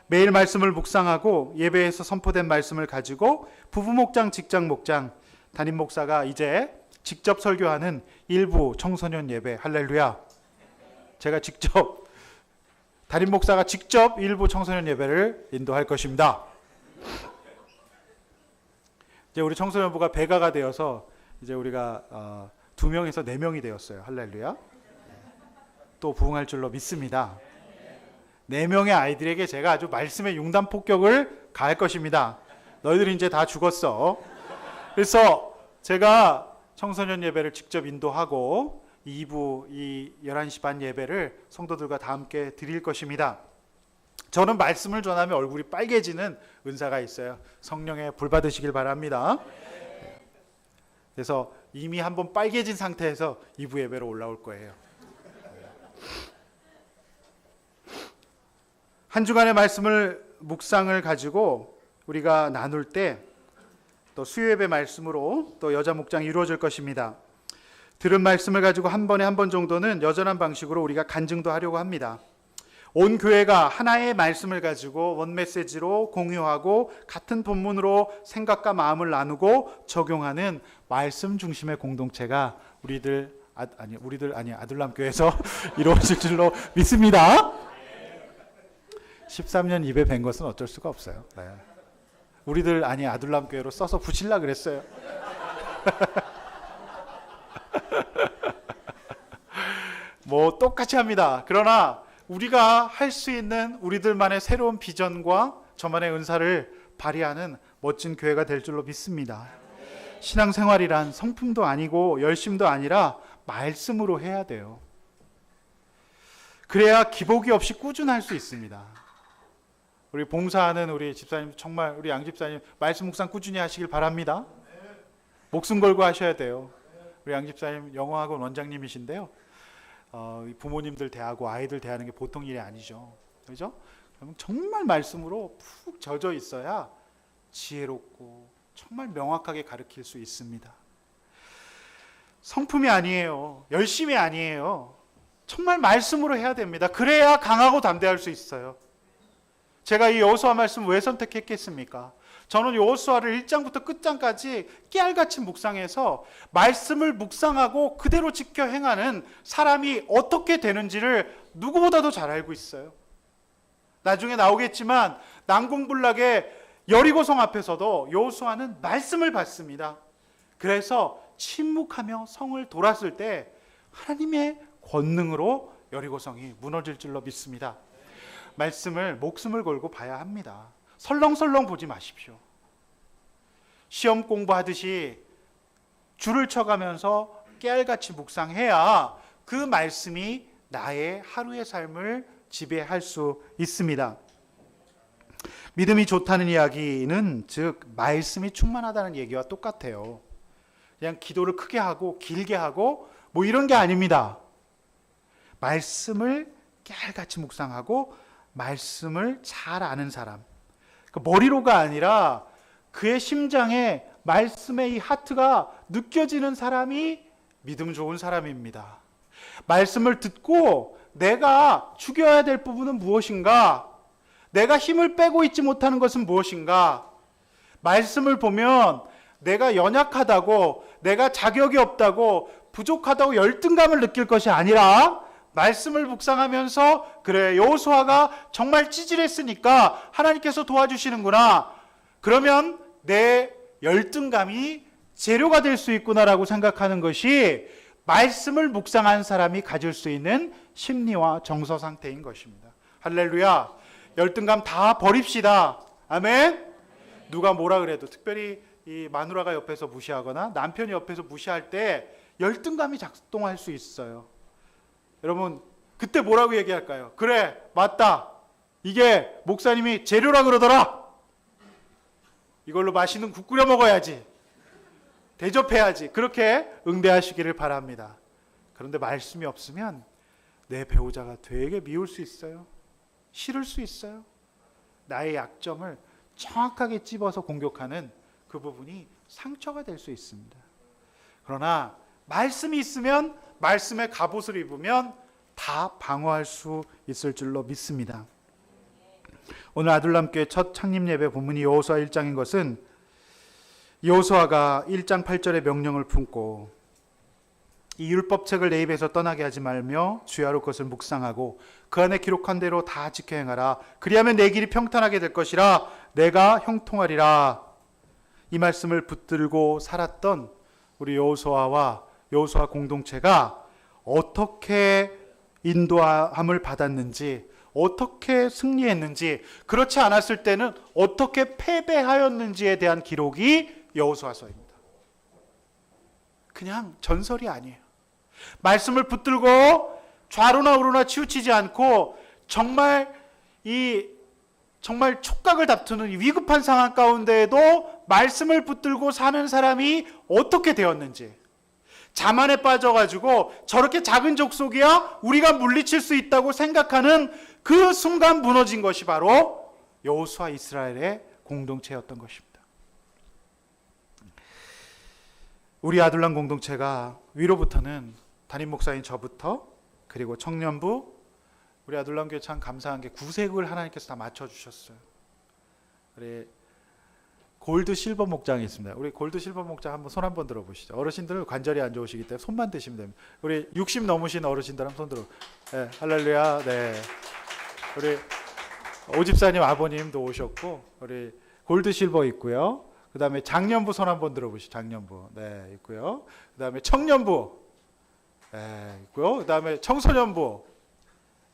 매일 말씀을 묵상하고 예배에서 선포된 말씀을 가지고 부부 목장, 직장 목장, 담임 목사가 이제 직접 설교하는 일부 청소년 예배, 할렐루야. 제가 직접 담임 목사가 직접 일부 청소년 예배를 인도할 것입니다. 이제 우리 청소년부가 배가가 되어서 이제 우리가 2명에서 4명이 되었어요. 할렐루야. 또 부흥할 줄로 믿습니다. 4명의 아이들에게 제가 아주 말씀의 융단 폭격을 가할 것입니다. 너희들이 이제 다 죽었어. 그래서 제가 청소년 예배를 직접 인도하고 2부 이 11시 반 예배를 성도들과 다 함께 드릴 것입니다. 저는 말씀을 전하면 얼굴이 빨개지는 은사가 있어요. 성령의 불 받으시길 바랍니다. 그래서 이미 한번 빨개진 상태에서 2부 예배로 올라올 거예요. 한 주간의 말씀을 묵상을 가지고 우리가 나눌 때 또 수요예배 말씀으로 또 여자 목장이 이루어질 것입니다. 들은 말씀을 가지고 한 번에 한 번 정도는 여전한 방식으로 우리가 간증도 하려고 합니다. 온 교회가 하나의 말씀을 가지고 원 메시지로 공유하고 같은 본문으로 생각과 마음을 나누고 적용하는 말씀 중심의 공동체가 아둘람 교회에서 이루어질 줄로 믿습니다. 13년 입에 뵌 것은 어쩔 수가 없어요. 네. 우리들 아둘람 교회로 써서 붙이려고 그랬어요. 뭐 똑같이 합니다. 그러나 우리가 할 수 있는 우리들만의 새로운 비전과 저만의 은사를 발휘하는 멋진 교회가 될 줄로 믿습니다. 신앙생활이란 성품도 아니고 열심도 아니라 말씀으로 해야 돼요. 그래야 기복이 없이 꾸준할 수 있습니다. 우리 봉사하는 우리 집사님, 정말 우리 양 집사님 말씀 묵상 꾸준히 하시길 바랍니다. 목숨 걸고 하셔야 돼요. 우리 양 집사님 영어학원 원장님이신데요. 부모님들 대하고 아이들 대하는 게 보통 일이 아니죠. 그렇죠? 정말 말씀으로 푹 젖어 있어야 지혜롭고 정말 명확하게 가르칠 수 있습니다. 성품이 아니에요. 열심이 아니에요. 정말 말씀으로 해야 됩니다. 그래야 강하고 담대할 수 있어요. 제가 이 여호수아 말씀 왜 선택했겠습니까? 저는 여호수아를 1장부터 끝장까지 깨알같이 묵상해서 말씀을 묵상하고 그대로 지켜 행하는 사람이 어떻게 되는지를 누구보다도 잘 알고 있어요. 나중에 나오겠지만 난공불락의 여리고성 앞에서도 여호수아는 말씀을 받습니다. 그래서 침묵하며 성을 돌았을 때 하나님의 권능으로 여리고성이 무너질 줄로 믿습니다. 말씀을 목숨을 걸고 봐야 합니다. 설렁설렁 보지 마십시오. 시험 공부하듯이 줄을 쳐가면서 깨알같이 묵상해야 그 말씀이 나의 하루의 삶을 지배할 수 있습니다. 믿음이 좋다는 이야기는 즉 말씀이 충만하다는 얘기와 똑같아요. 그냥 기도를 크게 하고 길게 하고 뭐 이런 게 아닙니다. 말씀을 깨알같이 묵상하고 말씀을 잘 아는 사람, 머리로가 아니라 그의 심장에 말씀의 이 하트가 느껴지는 사람이 믿음 좋은 사람입니다. 말씀을 듣고 내가 죽여야 될 부분은 무엇인가? 내가 힘을 빼고 있지 못하는 것은 무엇인가? 말씀을 보면 내가 연약하다고, 내가 자격이 없다고, 부족하다고 열등감을 느낄 것이 아니라 말씀을 묵상하면서 그래, 여호수아가 정말 찌질했으니까 하나님께서 도와주시는구나. 그러면 내 열등감이 재료가 될 수 있구나라고 생각하는 것이 말씀을 묵상한 사람이 가질 수 있는 심리와 정서 상태인 것입니다. 할렐루야. 열등감 다 버립시다. 아멘. 누가 뭐라 그래도, 특별히 이 마누라가 옆에서 무시하거나 남편이 옆에서 무시할 때 열등감이 작동할 수 있어요. 여러분 그때 뭐라고 얘기할까요? 그래, 맞다. 이게 목사님이 재료라 그러더라. 이걸로 맛있는 국 끓여 먹어야지. 대접해야지. 그렇게 응대하시기를 바랍니다. 그런데 말씀이 없으면 내 배우자가 되게 미울 수 있어요. 싫을 수 있어요. 나의 약점을 정확하게 찝어서 공격하는 그 부분이 상처가 될 수 있습니다. 그러나 말씀이 있으면, 말씀의 갑옷을 입으면 다 방어할 수 있을 줄로 믿습니다. 오늘 아둘람교회 첫 창립 예배 본문이 여호수아 1장인 것은 여호수아가 1장 8절의 명령을 품고 이 율법책을 내 입에서 떠나게 하지 말며 주야로 그것을 묵상하고 그 안에 기록한 대로 다 지켜 행하라. 그리하면 내 길이 평탄하게 될 것이라. 내가 형통하리라. 이 말씀을 붙들고 살았던 우리 여호수아와 여호수아 공동체가 어떻게 인도함을 받았는지, 어떻게 승리했는지, 그렇지 않았을 때는 어떻게 패배하였는지에 대한 기록이 여호수아서입니다. 그냥 전설이 아니에요. 말씀을 붙들고 좌로나 우로나 치우치지 않고 정말 촉각을 다투는 이 위급한 상황 가운데에도 말씀을 붙들고 사는 사람이 어떻게 되었는지, 자만에 빠져가지고 저렇게 작은 족속이야 우리가 물리칠 수 있다고 생각하는 그 순간 무너진 것이 바로 여호수아 이스라엘의 공동체였던 것입니다. 우리 아둘람 공동체가 위로부터는 담임 목사인 저부터, 그리고 청년부, 우리 아둘람 교회 참 감사한 게 구색을 하나님께서 다 맞춰주셨어요. 우리 골드 실버 목장이 있습니다. 우리 골드 실버 목장 한번 손 한번 들어보시죠. 어르신들은 관절이 안 좋으시기 때문에 손만 드시면 됩니다. 우리 60 넘으신 어르신들 한번 손 들어. 네, 할렐루야. 네, 우리 오집사님 아버님도 오셨고, 우리 골드 실버 있고요. 그 다음에 장년부 손 한번 들어보시죠. 장년부. 네, 있고요. 그 다음에 청년부. 네, 있고요. 그 다음에 청소년부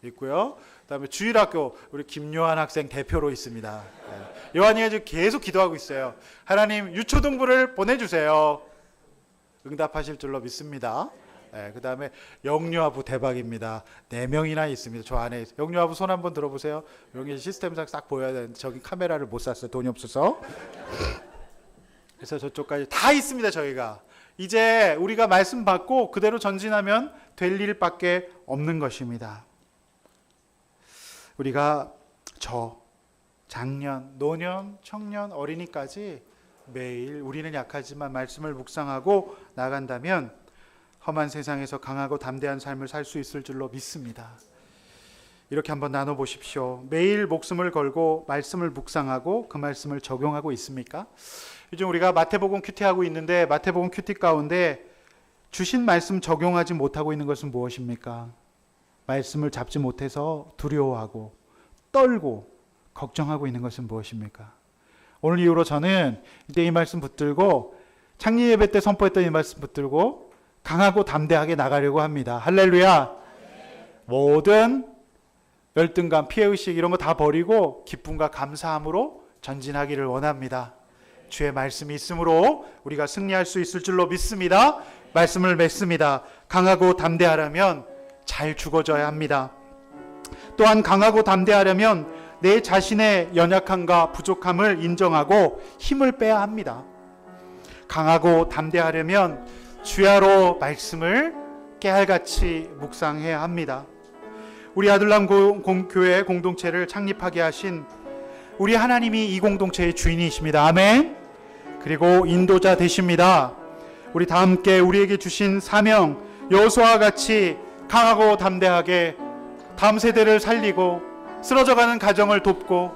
있고요. 그 다음에 주일학교 우리 김요한 학생 대표로 있습니다. 네. 요한이가 지금 계속 기도하고 있어요. 하나님 유초등부를 보내주세요. 응답하실 줄로 믿습니다. 네, 그 다음에 영유아부 대박입니다. 4명이나 있습니다. 저 안에 영유아부 손 한번 들어보세요. 여기 시스템상 싹 보여야 되는데 저기 카메라를 못 샀어요. 돈이 없어서. 그래서 저쪽까지 다 있습니다. 저희가 이제 우리가 말씀 받고 그대로 전진하면 될 일밖에 없는 것입니다. 우리가 장년, 노년, 청년, 어린이까지 매일 우리는 약하지만 말씀을 묵상하고 나간다면 험한 세상에서 강하고 담대한 삶을 살 수 있을 줄로 믿습니다. 이렇게 한번 나눠보십시오. 매일 목숨을 걸고 말씀을 묵상하고 그 말씀을 적용하고 있습니까? 요즘 우리가 마태복음 큐티하고 있는데 마태복음 큐티 가운데 주신 말씀 적용하지 못하고 있는 것은 무엇입니까? 말씀을 잡지 못해서 두려워하고 떨고 걱정하고 있는 것은 무엇입니까? 오늘 이후로 저는 이제 이 말씀 붙들고 창립 예배 때 선포했던 이 말씀 붙들고 강하고 담대하게 나가려고 합니다. 할렐루야. 모든 열등감, 피해의식 이런 거 다 버리고 기쁨과 감사함으로 전진하기를 원합니다. 주의 말씀이 있으므로 우리가 승리할 수 있을 줄로 믿습니다. 말씀을 맺습니다. 강하고 담대하려면 잘 죽어져야 합니다. 또한 강하고 담대하려면 내 자신의 연약함과 부족함을 인정하고 힘을 빼야 합니다. 강하고 담대하려면 주야로 말씀을 깨알같이 묵상해야 합니다. 우리 아들람 교회 공동체를 창립하게 하신 우리 하나님이 이 공동체의 주인이십니다. 아멘. 그리고 인도자 되십니다. 우리 다 함께 우리에게 주신 사명 여호수아와 같이 강하고 담대하게 다음 세대를 살리고 쓰러져가는 가정을 돕고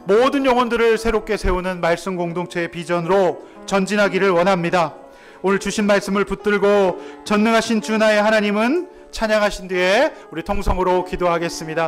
모든 영혼들을 새롭게 세우는 말씀 공동체의 비전으로 전진하기를 원합니다. 오늘 주신 말씀을 붙들고 전능하신 주 나의 하나님은 찬양하신 뒤에 우리 통성으로 기도하겠습니다.